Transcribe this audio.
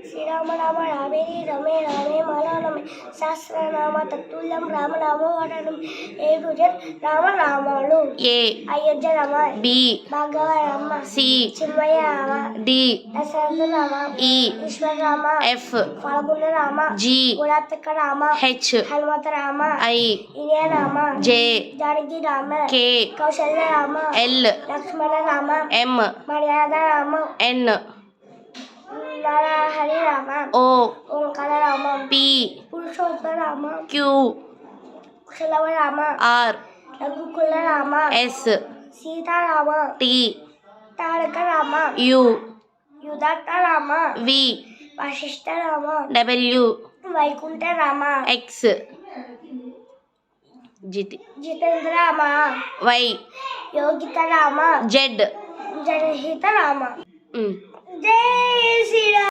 శ్రీరామ రామ రామేరి రమే రామే మాలానమే సహస్రనామ తత్తుల్యం రామనామో వరణం 7 రామ రామాలు A Ayodhya Rama B Bhargava Rama C Chinmaya Rama D Dasharatha Rama E Eshwara Rama F Phalguna Rama G గుణాత్మక రామ హెచ్ హనుమత రామ ఐ ఇనయ Rama J Janaki Rama K Kausalya Rama L Lakshmana Rama M మర్యాద Rama N Narahari Rama O Omkara Rama P Purushottama Rama Q Kushalava Rama R Raghukula Rama S Sitarama T Taraka Rama U యుదత్త Rama V Vashishtha Rama W Vaikuntha Rama X Jitendra Rama Y Yogita Rama Z జనహిత రామ ఉమ్. జై శ్రీరామ్.